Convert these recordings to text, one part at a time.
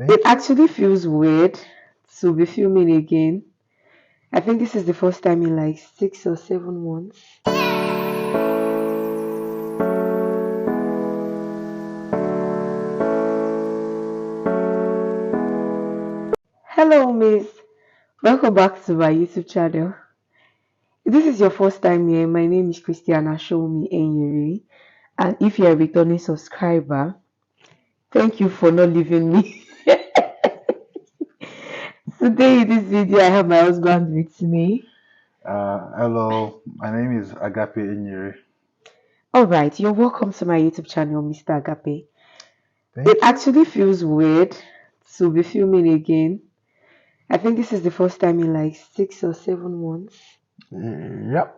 It Thank you. actually feels weird to be filming again. I think this is the first time in like 6 or 7 months. Hello, Miss. Welcome back to my YouTube channel. If this is your first time here, my name is Christiana Shomi Enyere. And if you're a returning subscriber, thank you for not leaving me. Today in this video, I have my husband with me. Hello, my name is Agape Inyeri. Alright, you're welcome to my YouTube channel, Mr. Agape. It Thank you. actually feels weird to be filming again. I think this is the first time in like 6 or 7 months. Yep.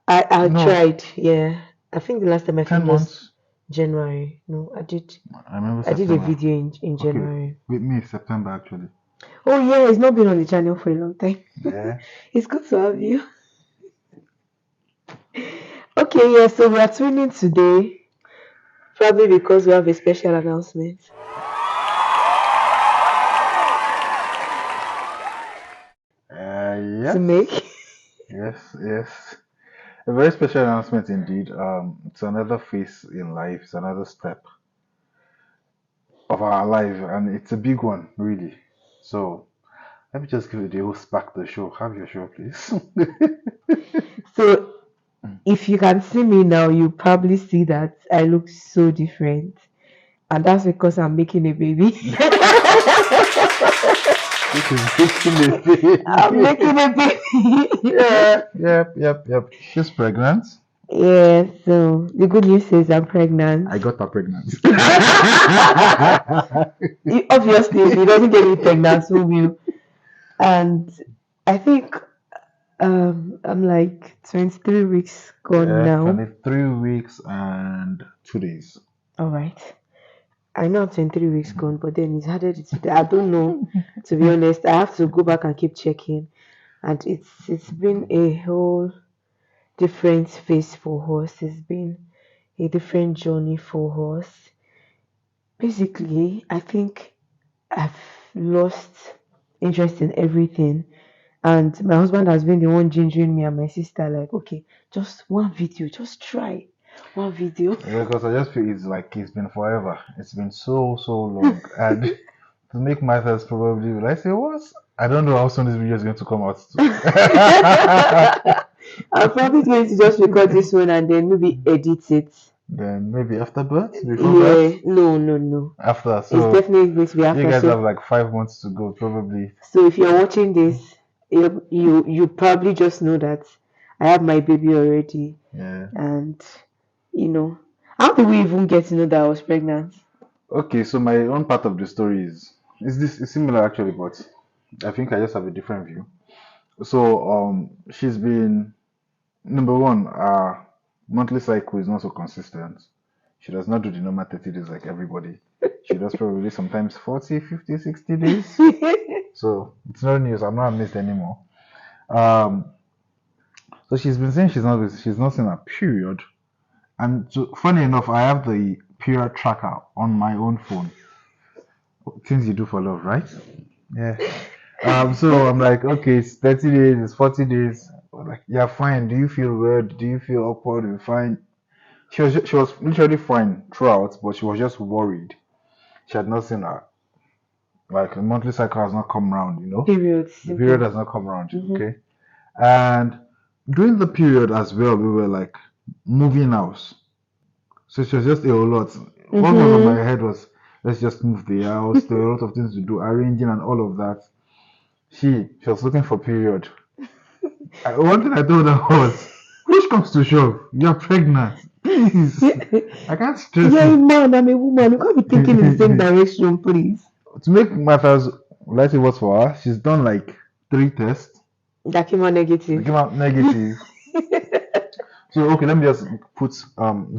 I No, tried, yeah. I think the last time I 10 filmed was months. January. No, I did. I remember I did a September. video in Okay, January. with me, September actually. Oh yeah, it's not been on the channel for a long time. Yeah. It's good to have you. Okay, yeah. So we are tuning today, probably because we have a special announcement to Yes. make. Yes. A very special announcement indeed. It's another phase in life. It's another step of our life, and it's a big one, really. So let me just give you the host back to the show. Have your show, please. So if you can see me now, you probably see that I look so different, and that's because I'm making a baby. This is making a I'm thing. making a baby. Yep. She's pregnant. Yeah, so the good news is I'm pregnant. I got her pregnant. Obviously, if he doesn't get me pregnant, who will? And I think I'm like 23 weeks gone Yeah, now. 23 weeks and 2 days. All right. I know I'm 23 weeks gone, but then it's harder to. I don't know. To be honest, I have to go back and keep checking. And it's been a whole different phase for us. It's been a different journey for us. Basically, I think I've lost interest in everything. And my husband has been the one gingering me and my sister, like, okay, just one video, just try one video. Yeah, because I just feel it's like it's been forever. It's been so long. And to make matters probably, will I say what? I don't know how soon this video is going to come out. I'm probably going to just record this one and then maybe edit it. Then maybe after birth, before Yeah, birth, no. after. It's So definitely going to be you after. guys have So, like 5 months to go, probably. so if you're watching this, you probably just know that I have my baby already, Yeah. and you know, how did we even get to know that I was pregnant? Okay, so my own part of the story is this is similar actually, but I think I just have a different view. So she's been number one, monthly cycle is not so consistent. She does not do the normal 30 days like everybody. She does probably sometimes 40, 50, 60 days. So it's not news. I'm not amazed anymore. Um, so she's been saying she's not in a period. And so, funny enough, I have the period tracker on my own phone. Things you do for love, right? Yeah. So I'm like, okay, it's 30 days, it's 40 days. Like, yeah, fine. Do you feel weird? Do you feel awkward? You're fine. She was literally fine throughout, but she was just worried. She had not seen her. Like, the monthly cycle has not come round. Period. The period Simple. has not come round, Hmm. okay? And during the period as well, we were like moving house. So it was just a whole lot. What was on my Mm-hmm. head was, let's just move the house. There were a lot of things to do, arranging and all of that. She was looking for period. One thing I told her was, which comes to shove, you're pregnant. Please, I can't stress You're a it. man, I'm a woman. You can't be thinking in the same direction, please. To make matters, let's say what's for her, she's done like 3 tests. That came out They negative. came out negative. So okay, let me just put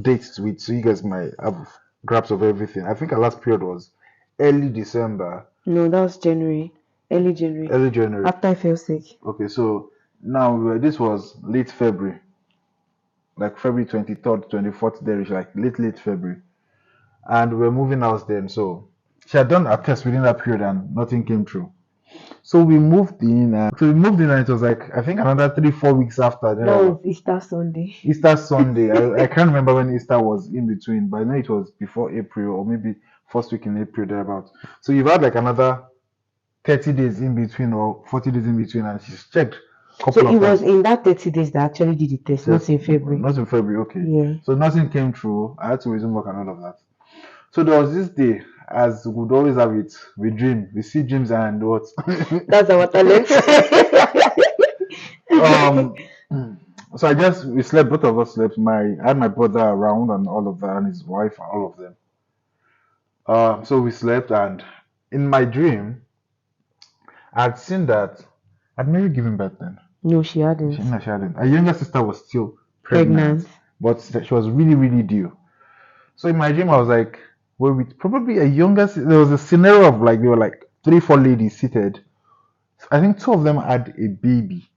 dates to it so you guys might have grasp of everything. I think our last period was early December, No, that was January. Early January. early January. After I fell sick. Okay, so now this was late February, like February 23rd, 24th, there is like late February. and we were moving house then. So she had done a test within that period, and nothing came through. So we moved in, and it was like I think another 3 4 weeks after. Then That was Easter Sunday. Easter Sunday. I can't remember when Easter was in between, but I know it was before April or maybe first week in April thereabout. So you've had like another 30 days in between or 40 days in between, and she's checked a couple So of it was times. in that 30 days that I actually did the test, not in February. Not in February, okay. Yeah. So nothing came through. I had to resume work and all of that. So there was this day, as we would always have it, we dream, we see dreams and what? That's our talent. So we slept, both of us slept. I had my brother around and all of that, and his wife and all of them. So we slept, and in my dream, I'd seen that I'd maybe given birth then. No, she hadn't. No, she hadn't. Her younger sister was still pregnant, but she was really, really due. So in my dream, I was like, well, with probably a younger, there was a scenario of like, there were like 3 4 ladies seated. I think 2 of them had a baby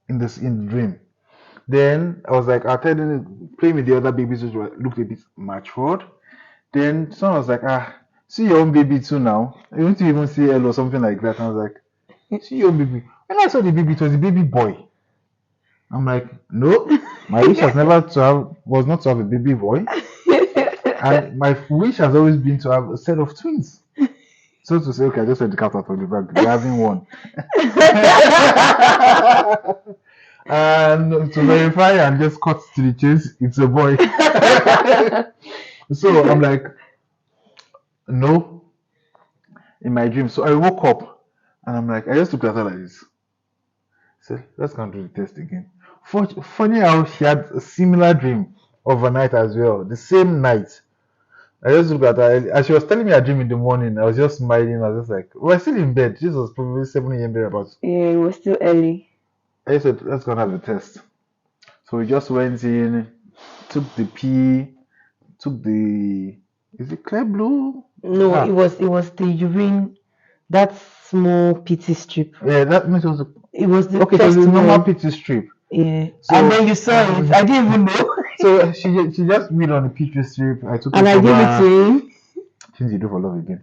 in the dream. Then I was like, I tell them, playing with the other babies, which looked a bit matured. Then someone was like, see your own baby too now. You want to even see L or something like that. And I was like, see your own baby. When I saw the baby, it was a baby boy. I'm like, no, my wish was not to have a baby boy. And my wish has always been to have a set of twins. So to say, okay, I just let the cat out of the bag. We're having one. And to verify and just cut to the chase, it's a boy. So I'm like, no, in my dream. So I woke up and I'm like, I just looked at her like this. So let's go and do the test again. Funny how she had a similar dream overnight as well, the same night. I just looked at her as she was telling me her dream in the morning. I was just smiling. I was just like, we're still in bed. This was probably 7 a.m. thereabouts. Yeah, it was still early. I said, let's go and have a test. So we just went in, took the pee, is it clear blue? No, it was the urine, that small PT strip. Yeah, that means it was the okay, first so the normal one. PT strip. Yeah. So, and then you saw it. I didn't even know. So she just read on the PT strip. I took and it I gave it to him. Things you do for love again.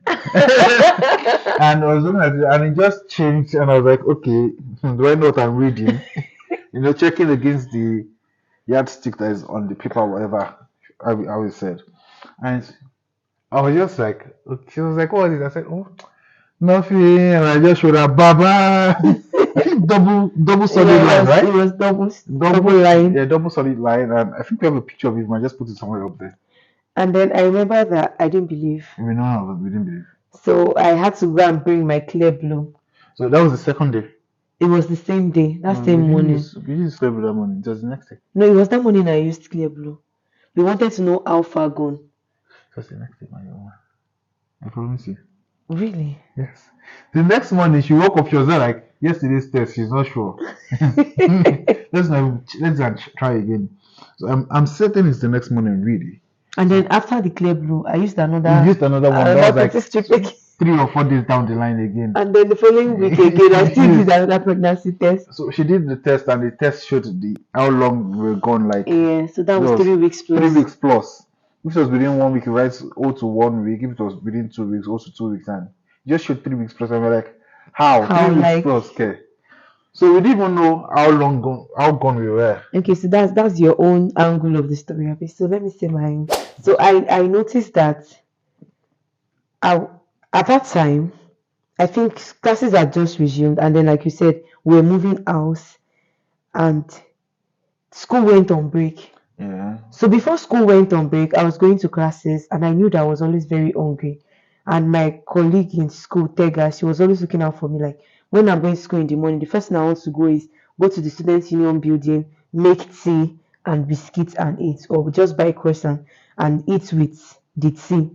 And I was looking at it and it just changed and I was like, okay, do I know what I'm reading? Checking against the yardstick that is on the paper, whatever I always said. And I was just like, okay. She was like, what is it? I said, oh, nothing. And I just showed her, Baba. double solid line, right? It was double line. Yeah, double solid line. And I think we have a picture of it. I just put it somewhere up there. And then I remember that I didn't believe. We didn't believe. So I had to go and bring my clear blue. So that was the second day. It was the same day, that same morning. You used clear blue that morning, just the next day. No, it was that morning I used clear blue. We wanted to know how far gone. Just the next day, my woman. I promise you. Really? Yes. The next morning she woke up, she was like, yesterday's test, she's not sure. let's try again. So I'm certain it's the next morning, really. And then after the clear blue, I used another. You used another one. That was like 3 or 4 days down the line again. And then the following week again, I still did another pregnancy test. So she did the test, and the test showed how long we were gone. Like so that was 3 weeks plus. 3 weeks plus. If it was within 1 week, it writes 0 to 1 week. If it was within 2 weeks, 0 to 2 weeks, and it just showed 3 weeks plus. And we're like, how 3 weeks plus? Okay. So we didn't even know how gone we were. Okay, so that's your own angle of the story. Okay, so let me say mine. So I noticed that at that time, I think classes had just resumed, and then like you said, we were moving house, and school went on break. Yeah. So before school went on break, I was going to classes, and I knew that I was always very hungry. And my colleague in school, Tega, she was always looking out for me, like, when I'm going to school in the morning, the first thing I want to go is go to the Student Union building, make tea and biscuits and eat, or just buy croissant and eat with the tea.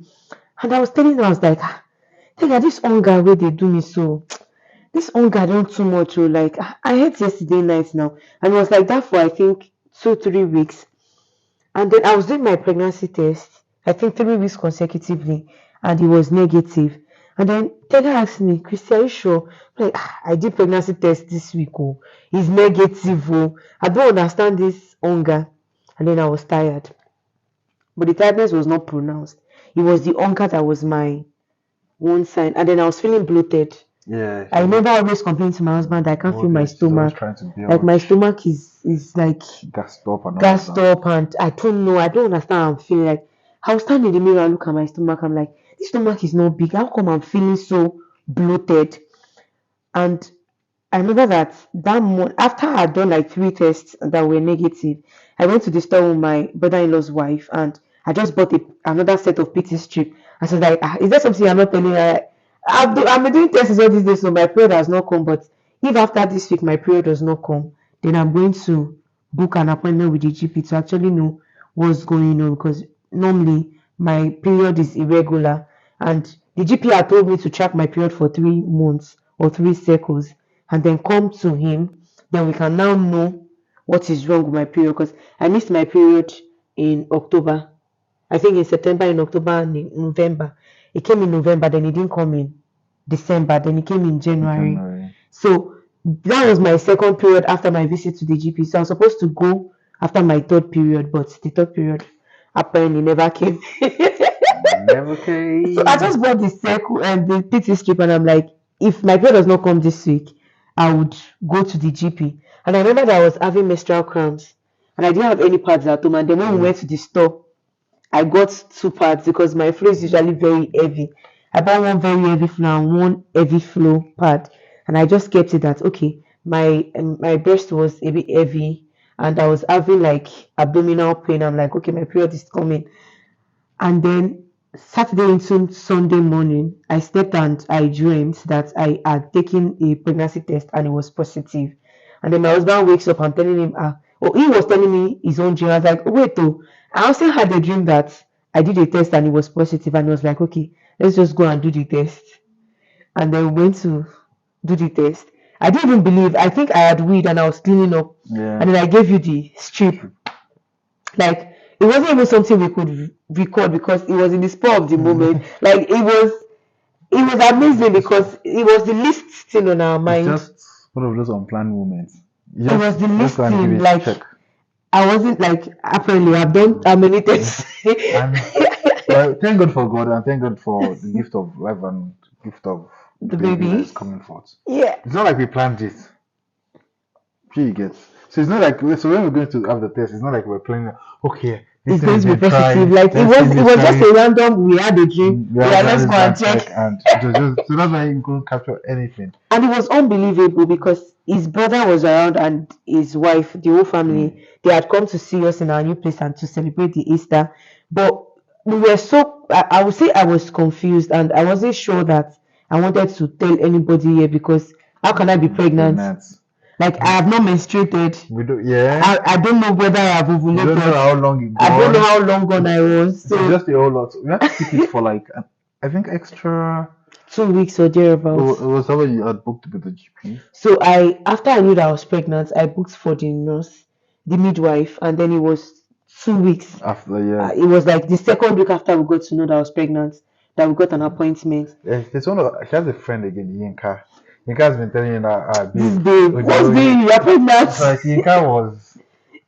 And I was telling her, I was like, this hunger where they do me so. This hunger don't too much. Like, I ate yesterday night now. And it was like that for, I think, 2-3 weeks. And then I was doing my pregnancy test, I think 3 weeks consecutively, and it was negative. And then Tega asked me, Christy, are you sure? I'm like, I did pregnancy test this week. Oh, it's negative. Oh, I don't understand this hunger. And then I was tired. But the tiredness was not pronounced. it was the hunger that was my one sign. And then I was feeling bloated. Yeah. I remember always complaining to my husband that I can't feel my She's always stomach. trying to be Like my all stomach is like gassed up and all of gassed that. up, and I don't know. I don't understand how I'm feeling. Like I was standing in the mirror and look at my stomach. I'm like, this stomach is not big. How come I'm feeling so bloated? And I remember that month after I had done like 3 tests that were negative, I went to the store with my brother-in-law's wife and I just bought another set of PT strip. I was like, is there something you're not telling me? I'm doing tests all these days, so my period has not come. But if after this week my period does not come, then I'm going to book an appointment with the GP to actually know what's going on, because normally my period is irregular and the GP had told me to track my period for 3 months or 3 cycles and then come to him. Then we can now know what is wrong with my period, because I missed my period in October. I think in September, in October, and in November. It came in November, then it didn't come in December, then it came in January. So that was my second period after my visit to the GP. So I was supposed to go after my third period, but the third period apparently never came. Never came. So I just bought the circle and the PT strip, and I'm like, if my period does not come this week, I would go to the GP. And I remember that I was having menstrual cramps, and I didn't have any pads at home. And then when we went to the store, I got 2 pads because my flow is usually very heavy. I bought one very heavy flow and one heavy flow pad, and I just kept it that okay. My breast was a bit heavy, and I was having like abdominal pain. I'm like, okay, my period is coming. And then Saturday into Sunday morning, I slept and I dreamed that I had taken a pregnancy test and it was positive. And then my husband wakes up and telling him, he was telling me his own dream. I was like, wait, oh, I also had a dream that I did a test and it was positive, and he was like, okay, let's just go and do the test. And then we went to do the test. I didn't even believe. I think I had weed and I was cleaning up, and then I gave you the strip. Like it wasn't even something we could record because it was in the spur of the moment. Like it was amazing because it was the least thing on our mind. It's just one of those unplanned moments. It was the least thing. Like I wasn't like, apparently I've done how many tests. Well, thank God for God and thank God for the gift of life and gift of the baby that is coming forth. Yeah. It's not like we planned it. She gets. So it's not like, so when we're going to have the test, it's not like we're planning, okay, it's going to be positive. Like it was just a random, we had a dream. Yeah, let's go and check. And so that's why you couldn't capture anything. And it was unbelievable because his brother was around and his wife, the whole family, they had come to see us in our new place and to celebrate the Easter. But we were so, I would say I was confused and I wasn't sure that I wanted to tell anybody here, because how can I be pregnant? Like I have not menstruated. We do, yeah. I don't know whether I have ovulated. I don't know how long it I don't know how long gone I was. So it's just a whole lot. We had to keep it for like, I think extra 2 weeks or thereafter. It was something you had booked with the GP. So after I knew that I was pregnant, I booked for the nurse, the midwife, and then it was 2 weeks after. Yeah. It was like the second week after we got to know that I was pregnant that we got an appointment. There's one of, she has a friend again, Yinka. Yinka has been telling you that this babe, what's doing? You're pregnant. So like Yinka was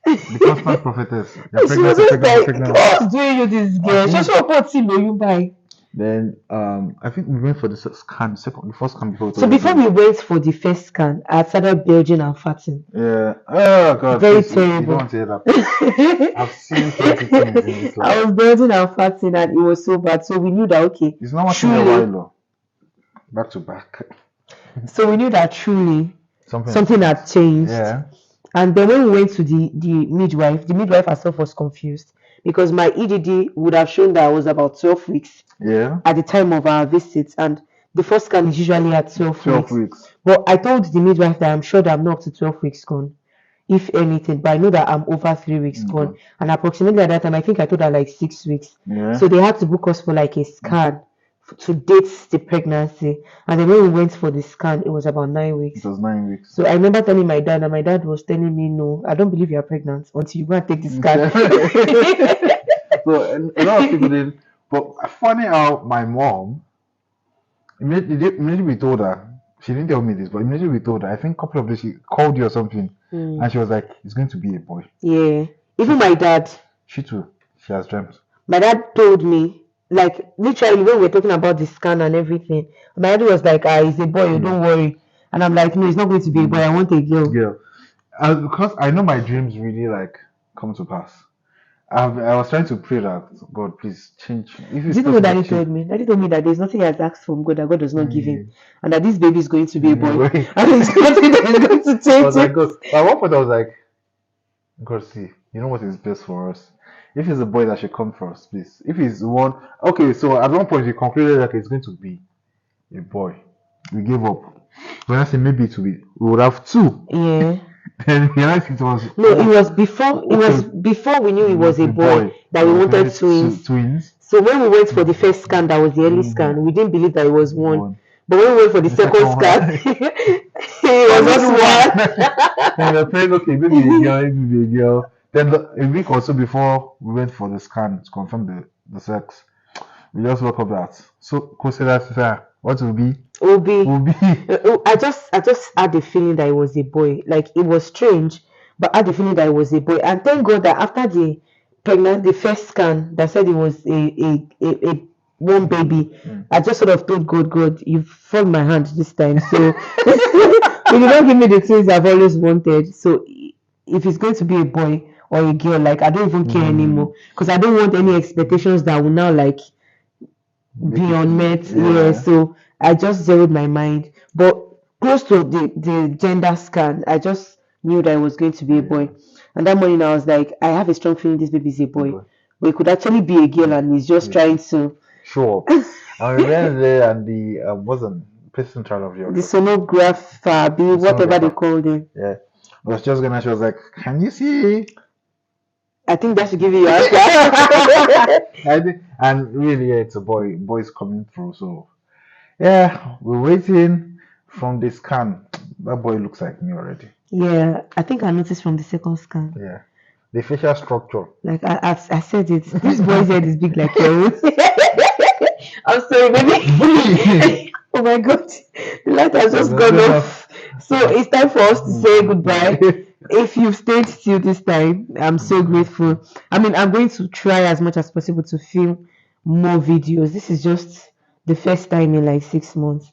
the constant prophetess. She was just like, what's doing you this girl? She also put you by. Then I think we went for the scan, the first scan before. So before we went for the first scan, I started belching and farting. Yeah. Oh God. Very terrible. You don't want to hear that. I've seen plenty things in this life. I was belching and farting, and it was so bad. So we knew that okay. It's not much in a while though. Back to back. So we knew that truly something had changed. Yeah. And then when we went to the midwife herself was confused because my EDD would have shown that I was about 12 weeks. Yeah. At the time of our visit, and the first scan is usually at 12 weeks. But I told the midwife that I'm sure that I'm not up to 12 weeks gone, if anything. But I know that I'm over 3 weeks gone, and approximately at that time, I think I told her like 6 weeks. Yeah. So they had to book us for like a scan to date the pregnancy, and then when we went for the scan, it was about 9 weeks. It was 9 weeks. So I remember telling my dad, and my dad was telling me, "No, I don't believe you're pregnant until you go and take the scan." So a lot of people did. But funny how my mom, immediately we told her, she didn't tell me this, but immediately we told her, I think a couple of days she called you or something, and she was like, it's going to be a boy. Yeah. Even my dad. She too. She has dreamt. My dad told me like literally when we were talking about the scan and everything, my daddy was like, ah, it's a boy, you don't worry. And I'm like, no, it's not going to be a boy. I want a girl. Yeah. Because I know my dreams really like come to pass. I was trying to pray that God, please change. If Do it's you know what possible, daddy change. told me? Daddy told me that there's nothing he has asked from God that God does not give him, Mm. and that this baby is going to be a boy, Wait. and it's nothing that is going to I change was like, it. God. At one point, I was like, God, see, you know what is best for us. If it's a boy that should come first, please. If it's one, okay. So at one point, we concluded that it's going to be a boy. We gave up. When I said maybe it will be, we would have two. Yeah. Then we realized it was No, it was before. It was before we knew it was a boy that we wanted twins. Twins. So when we went for the first scan, that was the early scan, we didn't believe that it was one. But when we went for the second scan, it was just one. And we're praying, okay, maybe a girl, maybe a girl. Then a week or so before we went for the scan to confirm the sex, we just woke up that. So consider what will be? Obi. Will be. I just had the feeling that it was a boy. Like it was strange, but I had the feeling that it was a boy. And thank God that after the first scan that said it was a one baby, I just sort of told God, you've formed my hand this time. So you did not give me the twins I've always wanted. So if it's going to be a boy or a girl, like I don't even care anymore, because I don't want any expectations that will now like be unmet. Yeah, so I just zeroed my mind. But close to the gender scan, I just knew that it was going to be a boy. And that morning I was like, I have a strong feeling this baby is a boy. But it could actually be a girl and he's just trying to Sure. I went there and the wasn't person child of the yours. sonographer, whatever they sonographer. called him. Yeah. I was just gonna. She was like, "Can you see?" I think that should give you your answer. I think, and really, yeah, it's a boy. Boy's coming through. So yeah, we're waiting from the scan. That boy looks like me already. Yeah, I think I noticed from the second scan. Yeah, the facial structure. Like I said it. This boy's head is big like your own. I'm sorry, baby. Oh my God, the light has just gone off. So it's time for us to say goodbye. If you've stayed till this time, I'm so grateful. I mean, I'm going to try as much as possible to film more videos. This is just the first time in like 6 months,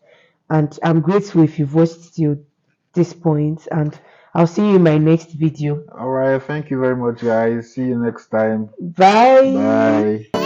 and I'm grateful if you've watched till this point. And I'll see you in my next video. All right. Thank you very much, guys. See you next time. Bye. Bye.